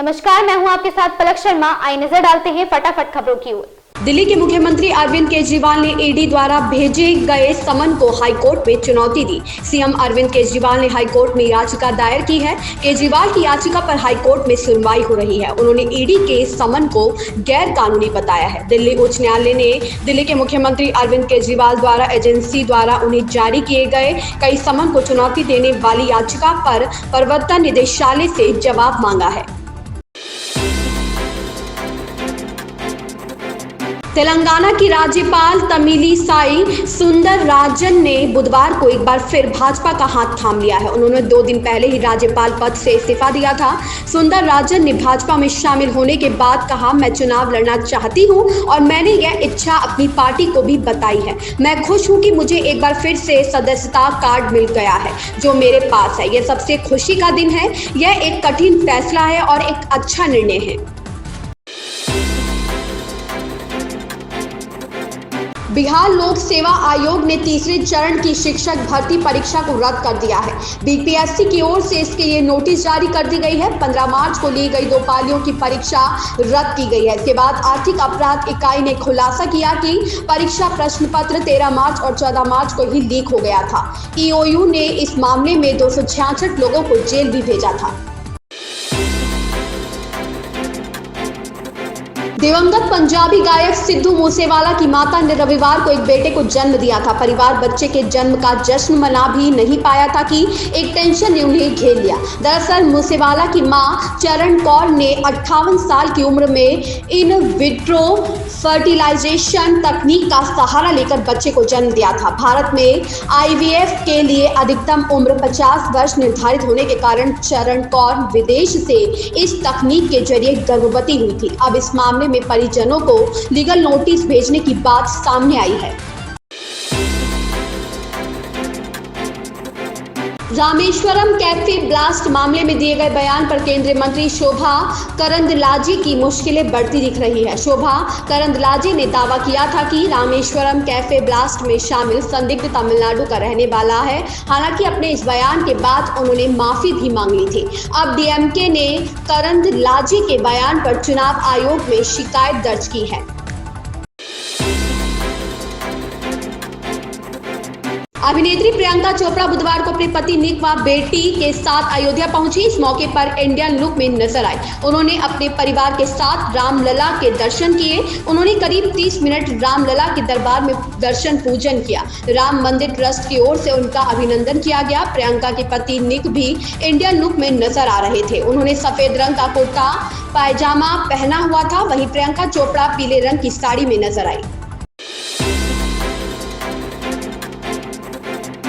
नमस्कार, मैं हूं आपके साथ पलक शर्मा। आइए नजर डालते हैं फटाफट खबरों की ओर। दिल्ली के मुख्यमंत्री अरविंद केजरीवाल ने ईडी द्वारा भेजे गए समन को हाईकोर्ट में चुनौती दी। सीएम अरविंद केजरीवाल ने हाईकोर्ट में याचिका दायर की है। केजरीवाल की याचिका पर हाईकोर्ट में सुनवाई हो रही है। उन्होंने ईडी के समन को गैर कानूनी बताया है। दिल्ली उच्च न्यायालय ने दिल्ली के मुख्यमंत्री अरविंद केजरीवाल द्वारा एजेंसी द्वारा उन्हें जारी किए गए कई समन को चुनौती देने वाली याचिका पर प्रवर्तन निदेशालय से जवाब मांगा है। तेलंगाना की राज्यपाल तमिलिसाई सुंदरराजन ने बुधवार को एक बार फिर भाजपा का हाथ थाम लिया है। उन्होंने 2 दिन पहले ही राज्यपाल पद से इस्तीफा दिया था। सुंदरराजन ने भाजपा में शामिल होने के बाद कहा, मैं चुनाव लड़ना चाहती हूं और मैंने यह इच्छा अपनी पार्टी को भी बताई है। मैं खुश हूं कि मुझे एक बार फिर से सदस्यता कार्ड मिल गया है जो मेरे पास है। यह सबसे खुशी का दिन है। यह एक कठिन फैसला है और एक अच्छा निर्णय है। बिहार लोक सेवा आयोग ने तीसरे चरण की शिक्षक भर्ती परीक्षा को रद्द कर दिया है। बीपीएससी की ओर से इसके लिए नोटिस जारी कर दी गई है। 15 मार्च को ली गई 2 पालियों की परीक्षा रद्द की गई है। इसके बाद आर्थिक अपराध इकाई ने खुलासा किया कि परीक्षा प्रश्न पत्र 13 मार्च और 14 मार्च को ही लीक हो गया था। ईओयू ने इस मामले में 266 लोगों को जेल भी भेजा था। दिवंगत पंजाबी गायक सिद्धू मूसेवाला की माता ने रविवार को एक बेटे को जन्म दिया था। परिवार बच्चे के जन्म का जश्न मना भी नहीं पाया था कि एक टेंशन ने उन्हें घेर लिया। दरअसल मूसेवाला की मां चरण कौर ने 58 साल की उम्र में इन विट्रो फर्टिलाइजेशन तकनीक का सहारा लेकर बच्चे को जन्म दिया था। भारत में आईवीएफ के लिए अधिकतम उम्र 50 वर्ष निर्धारित होने के कारण चरण कौर विदेश से इस तकनीक के जरिए गर्भवती हुई थी। अब इस मामले में परिजनों को लीगल नोटिस भेजने की बात सामने आई है। रामेश्वरम कैफे ब्लास्ट मामले में दिए गए बयान पर केंद्रीय मंत्री शोभा करंदलाजे की मुश्किलें बढ़ती दिख रही है। शोभा करंदलाजे ने दावा किया था कि रामेश्वरम कैफे ब्लास्ट में शामिल संदिग्ध तमिलनाडु का रहने वाला है। हालांकि अपने इस बयान के बाद उन्होंने माफी भी मांग ली थी। अब डीएमके ने करंदलाजे के बयान पर चुनाव आयोग में शिकायत दर्ज की है। अभिनेत्री प्रियंका चोपड़ा बुधवार को अपने पति निक व बेटी के साथ अयोध्या पहुंची। इस मौके पर इंडियन लुक में नजर आई। उन्होंने अपने परिवार के साथ रामलला के दर्शन किए। उन्होंने करीब 30 मिनट रामलला के दरबार में दर्शन पूजन किया। राम मंदिर ट्रस्ट की ओर से उनका अभिनंदन किया गया। प्रियंका के पति निक भी इंडियन लुक में नजर आ रहे थे। उन्होंने सफेद रंग का कुर्ता पायजामा पहना हुआ था। वहीं प्रियंका चोपड़ा पीले रंग की साड़ी में नजर आई।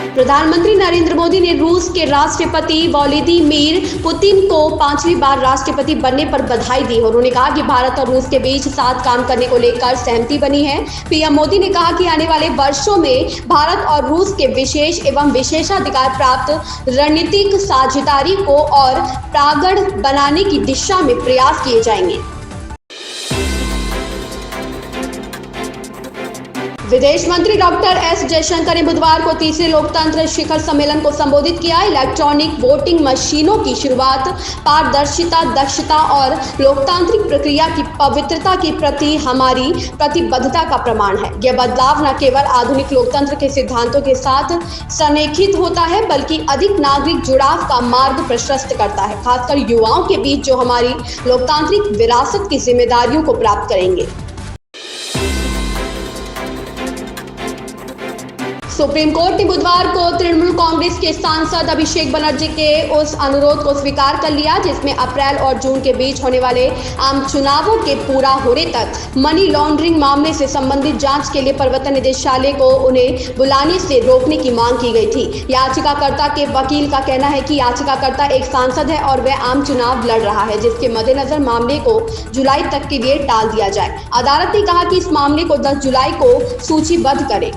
प्रधानमंत्री नरेंद्र मोदी ने रूस के राष्ट्रपति व्लादिमीर पुतिन को 5वीं बार राष्ट्रपति बनने पर बधाई दी। उन्होंने कहा कि भारत और रूस के बीच साथ काम करने को लेकर सहमति बनी है। पीएम मोदी ने कहा कि आने वाले वर्षों में भारत और रूस के विशेष एवं विशेषाधिकार प्राप्त रणनीतिक साझेदारी को और प्रगाढ़ बनाने की दिशा में प्रयास किए जाएंगे। विदेश मंत्री डॉक्टर एस जयशंकर ने बुधवार को तीसरे लोकतंत्र शिखर सम्मेलन को संबोधित किया। इलेक्ट्रॉनिक वोटिंग मशीनों की शुरुआत पारदर्शिता, दक्षता और लोकतांत्रिक प्रक्रिया की पवित्रता के प्रति हमारी प्रतिबद्धता का प्रमाण है। यह बदलाव न केवल आधुनिक लोकतंत्र के सिद्धांतों के साथ संरेखित होता है बल्कि अधिक नागरिक जुड़ाव का मार्ग प्रशस्त करता है, खासकर युवाओं के बीच जो हमारी लोकतांत्रिक विरासत की जिम्मेदारियों को प्राप्त करेंगे। सुप्रीम कोर्ट ने बुधवार को तृणमूल कांग्रेस के सांसद अभिषेक बनर्जी के उस अनुरोध को स्वीकार कर लिया जिसमें अप्रैल और जून के बीच होने वाले आम चुनावों के पूरा होने तक मनी लॉन्ड्रिंग मामले से संबंधित जांच के लिए प्रवर्तन निदेशालय को उन्हें बुलाने से रोकने की मांग की गई थी। याचिकाकर्ता के वकील का कहना है कि याचिकाकर्ता एक सांसद है और वह आम चुनाव लड़ रहा है, जिसके मद्देनजर मामले को जुलाई तक के लिए टाल दिया जाए। अदालत ने कहा कि इस मामले को 10 जुलाई को सूचीबद्ध करें।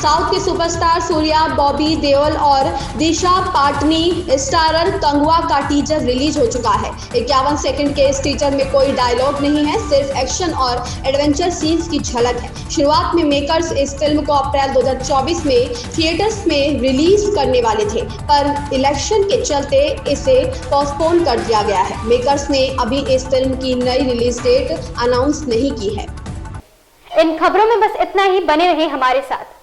साउथ के सुपरस्टार सूर्या, बॉबी देओल और दिशा पाटनी स्टारर कंगवा का टीजर रिलीज हो चुका है। 51 सेकंड के इस टीजर में कोई डायलॉग नहीं है, सिर्फ एक्शन और एडवेंचर सीन्स की झलक है। शुरुआत में मेकर्स इस फिल्म को अप्रैल 2024 में थिएटर्स में रिलीज करने वाले थे, पर इलेक्शन के चलते इसे पोस्टपोन कर दिया गया है। मेकर्स ने अभी इस फिल्म की नई रिलीज डेट अनाउंस नहीं की है। इन खबरों में बस इतना ही। बने रहे हमारे साथ।